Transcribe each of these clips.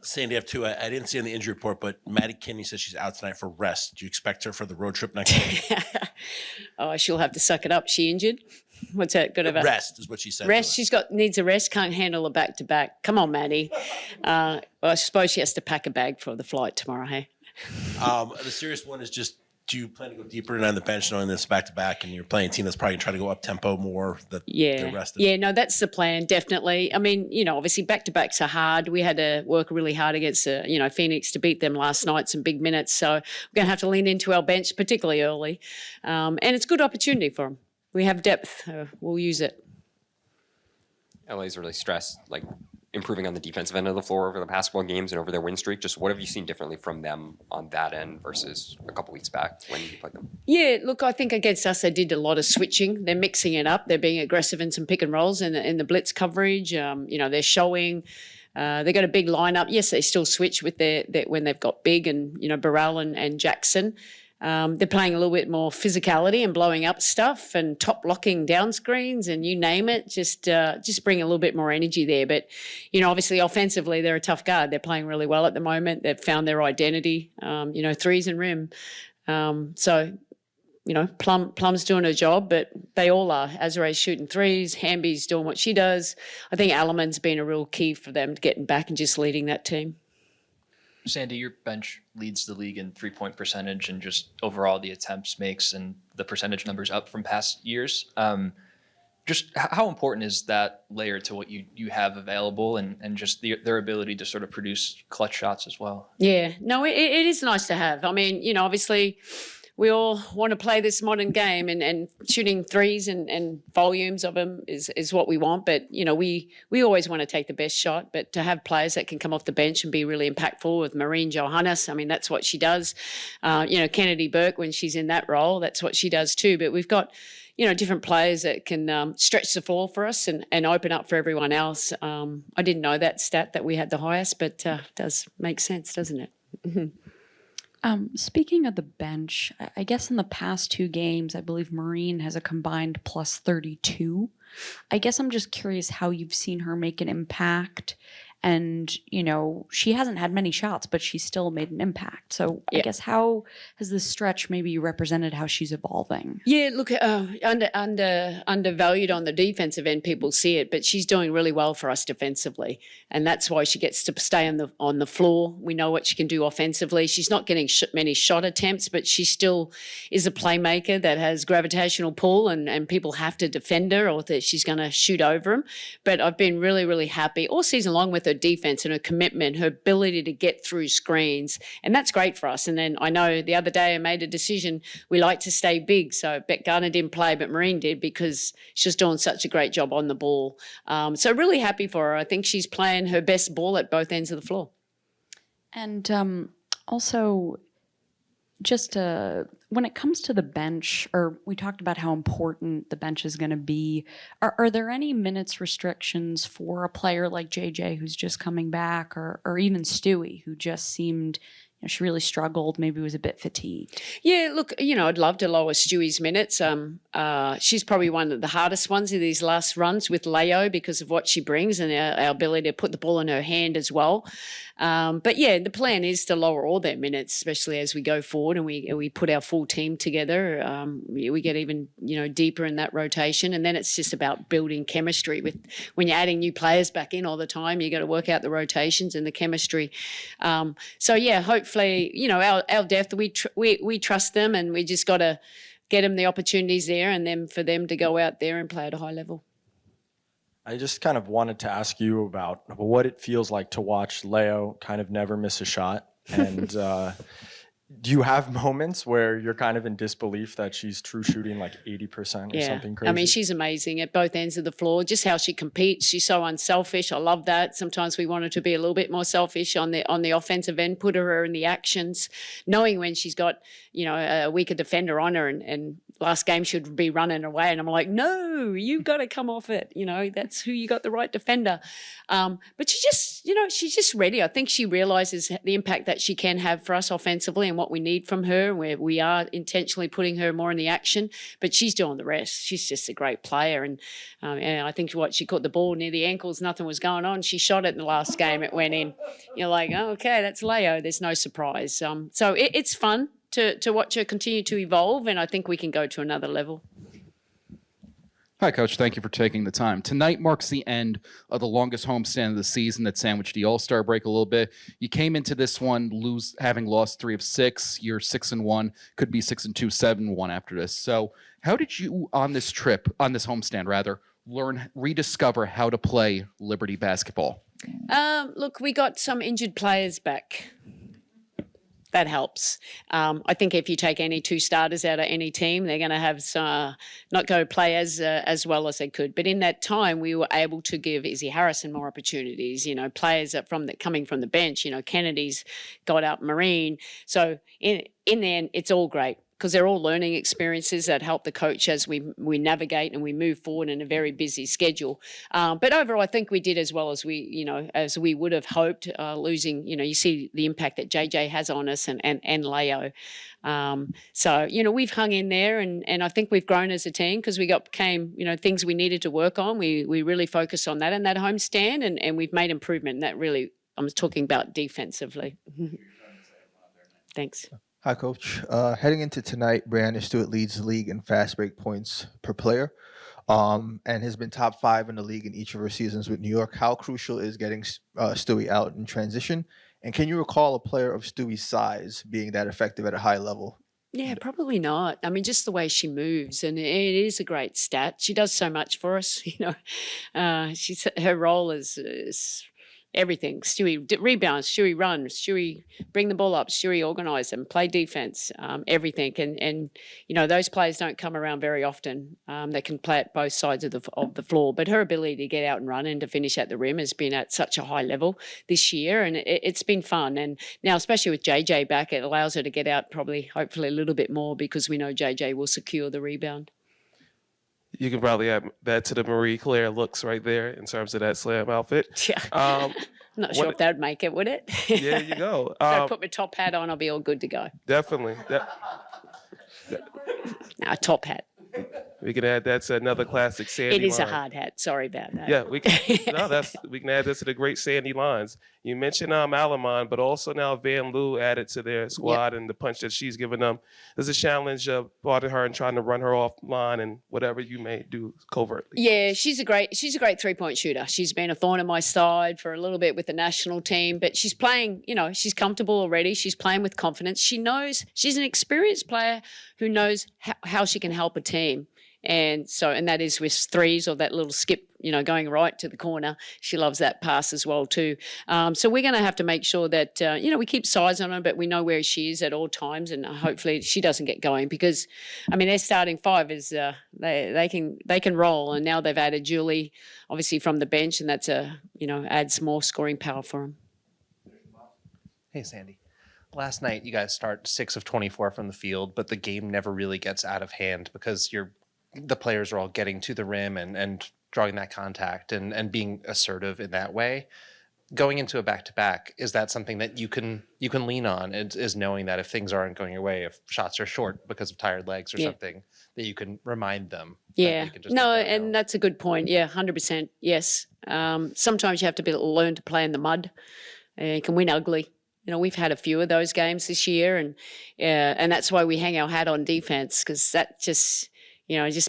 Sandy, I have two. I didn't see on the injury report, but Maddie Kinney says she's out tonight for rest. Do you expect her for the road trip next week? Oh, she'll have to suck it up. She injured? What's that? Got to Rest is what she said. Rest. She's needs a rest. Can't handle a back to back. Come on, Maddie. Well, I suppose she has to pack a bag for the flight tomorrow. Hey. The serious one is just: do you plan to go deeper tonight on the bench, knowing this back to back, and you're playing a team that's probably going to try to go up tempo more? Yeah, no, that's the plan, definitely. I mean, obviously back to backs are hard. We had to work really hard against, Phoenix to beat them last night, some big minutes. So we're going to have to lean into our bench, particularly early, and it's a good opportunity for them. We have depth. We'll use it. LA's really stressed, like improving on the defensive end of the floor over the past 4 games and over their win streak. Just what have you seen differently from them on that end versus a couple weeks back when you played them? Yeah, look, I think against us they did a lot of switching. They're mixing it up. They're being aggressive in some pick and rolls in the blitz coverage. They're showing. They've got a big lineup. Yes, they still switch with their when they've got big and Burrell and Jackson. They're playing a little bit more physicality and blowing up stuff and top locking down screens and you name it. Just bring a little bit more energy there. But obviously offensively they're a tough guard. They're playing really well at the moment. They've found their identity. Threes and rim. Plum's doing her job, but they all are. Azare's shooting threes. Hamby's doing what she does. I think Alaman's been a real key for them getting back and just leading that team. Sandy, your bench leads the league in 3-point percentage and just overall the attempts makes and the percentage numbers up from past years. Just how important is that layer to what you have available and just their ability to sort of produce clutch shots as well? Yeah, no, it is nice to have. I mean, obviously we all want to play this modern game and shooting threes and volumes of them is what we want. But, we always want to take the best shot. But to have players that can come off the bench and be really impactful with Marine Johannes, I mean, that's what she does. Kennedy Burke, when she's in that role, that's what she does too. But we've got, different players that can stretch the floor for us and open up for everyone else. I didn't know that stat that we had the highest, but it does make sense, doesn't it? Speaking of the bench, I guess in the past 2 games, I believe Marine has a combined plus 32. I guess I'm just curious how you've seen her make an impact. And, she hasn't had many shots, but she still made an impact. So I guess how has this stretch maybe represented how she's evolving? Yeah, look, undervalued on the defensive end, people see it, but she's doing really well for us defensively. And that's why she gets to stay on the floor. We know what she can do offensively. She's not getting many shot attempts, but she still is a playmaker that has gravitational pull and people have to defend her or that she's going to shoot over them. But I've been really, really happy all season long with her defense and her commitment, her ability to get through screens. And that's great for us. And then I know the other day I made a decision, we like to stay big. So Beck Garner didn't play, but Marine did because she's doing such a great job on the ball. So really happy for her. I think she's playing her best ball at both ends of the floor. And also, just when it comes to the bench, or we talked about how important the bench is going to be, are there any minutes restrictions for a player like JJ who's just coming back, or even Stewie, who just seemed, she really struggled, maybe was a bit fatigued? Yeah, look, I'd love to lower Stewie's minutes. She's probably one of the hardest ones in these last runs with Leo because of what she brings and our ability to put the ball in her hand as well. But yeah, the plan is to lower all their minutes, especially as we go forward and we put our full team together. We get even, deeper in that rotation. And then it's just about building chemistry with when you're adding new players back in all the time, you got to work out the rotations and the chemistry. So yeah, hopefully, our depth, we trust them and we just got to get them the opportunities there and then for them to go out there and play at a high level. I just kind of wanted to ask you about what it feels like to watch Leo kind of never miss a shot. And do you have moments where you're kind of in disbelief that she's true shooting like 80% or something crazy? I mean, she's amazing at both ends of the floor, just how she competes. She's so unselfish. I love that. Sometimes we want her to be a little bit more selfish on the offensive end, put her in the actions, knowing when she's got, a weaker defender on her and last game she'd be running away. And I'm like, no, you've got to come off it. That's who you got the right defender. But she's just ready. I think she realizes the impact that she can have for us offensively and and what we need from her, where we are intentionally putting her more in the action, but she's doing the rest. She's just a great player. And I think she caught the ball near the ankles, nothing was going on. She shot it in the last game, it went in. You're like, oh, okay, that's Leo. There's no surprise. So it's fun to watch her continue to evolve, and I think we can go to another level. Hi, Coach. Thank you for taking the time. Tonight marks the end of the longest homestand of the season that sandwiched the All-Star break a little bit. You came into this one having lost 3 of 6. You're 6-1, could be 6-2, 7-1 after this. So how did you, on this homestand rather, rediscover how to play Liberty basketball? Look, we got some injured players back. That helps. I think if you take any 2 starters out of any team, they're going to have not go play as well as they could. But in that time, we were able to give Izzy Harrison more opportunities. Players coming from the bench. Kennedy's got up Marine. So in the end, it's all great, because they're all learning experiences that help the coach as we navigate and we move forward in a very busy schedule. But overall, I think we did as well as we would have hoped. Losing, you see the impact that JJ has on us and Leo. So we've hung in there, and I think we've grown as a team, because we became things we needed to work on. We really focused on that in that homestand, and we've made improvement. And that really, I'm talking about defensively. Thanks. Hi, Coach. Heading into tonight, Brandon Stewart leads the league in fast break points per player, and has been top 5 in the league in each of her seasons with New York. How crucial is getting Stewie out in transition? And can you recall a player of Stewie's size being that effective at a high level? Yeah, probably not. I mean, just the way she moves, and it is a great stat. She does so much for us. Her role is everything. Stewie rebounds, Stewie runs, Stewie bring the ball up, Stewie organise them, play defense, everything. And those players don't come around very often. They can play at both sides of the floor. But her ability to get out and run and to finish at the rim has been at such a high level this year, and it's been fun. And now, especially with JJ back, it allows her to get out hopefully a little bit more, because we know JJ will secure the rebound. You can probably add that to the Marie Claire looks right there in terms of that slam outfit. Yeah. I'm not sure if that would make it, would it? There you go. If I put my top hat on, I'll be all good to go. Definitely. No, a top hat. We can add that to another classic Sandy It is line. a hard hat. Sorry about that. Yeah, we can add this to the great Sandy lines. You mentioned Alamon, but also now Van Loo added to their squad, and the punch that she's given them. There's a challenge part of her and trying to run her offline and whatever you may do covertly. Yeah, she's a great 3-point shooter. She's been a thorn in my side for a little bit with the national team, but she's playing, she's comfortable already. She's playing with confidence. She knows she's an experienced player who knows how she can help a team. And that is with threes, or that little skip, going right to the corner. She loves that pass as well too. So we're going to have to make sure that, we keep size on her, but we know where she is at all times, and hopefully she doesn't get going, because, their starting 5 is they can roll, and now they've added Julie, obviously from the bench, and that's adds more scoring power for them. Hey, Sandy. Last night, you guys start 6 of 24 from the field, but the game never really gets out of hand, because the players are all getting to the rim and drawing that contact and being assertive in that way. Going into a back-to-back, is that something that you can lean on, is knowing that if things aren't going your way, if shots are short because of tired legs or something, that you can remind them? Yeah. No, and that's a good point. Yeah, 100%. Yes. Sometimes you have to learn to play in the mud. You can win ugly. We've had a few of those games this year, and that's why we hang our hat on defense, because that just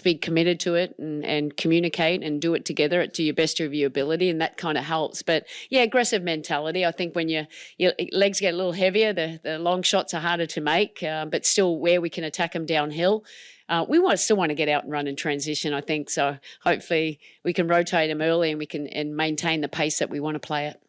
be committed to it and communicate and do it together to your best of your ability, and that kind of helps. But yeah, aggressive mentality. I think when your legs get a little heavier, the long shots are harder to make, but still where we can attack them downhill. We still want to get out and run in transition, I think. So hopefully we can rotate them early, and we can maintain the pace that we want to play at.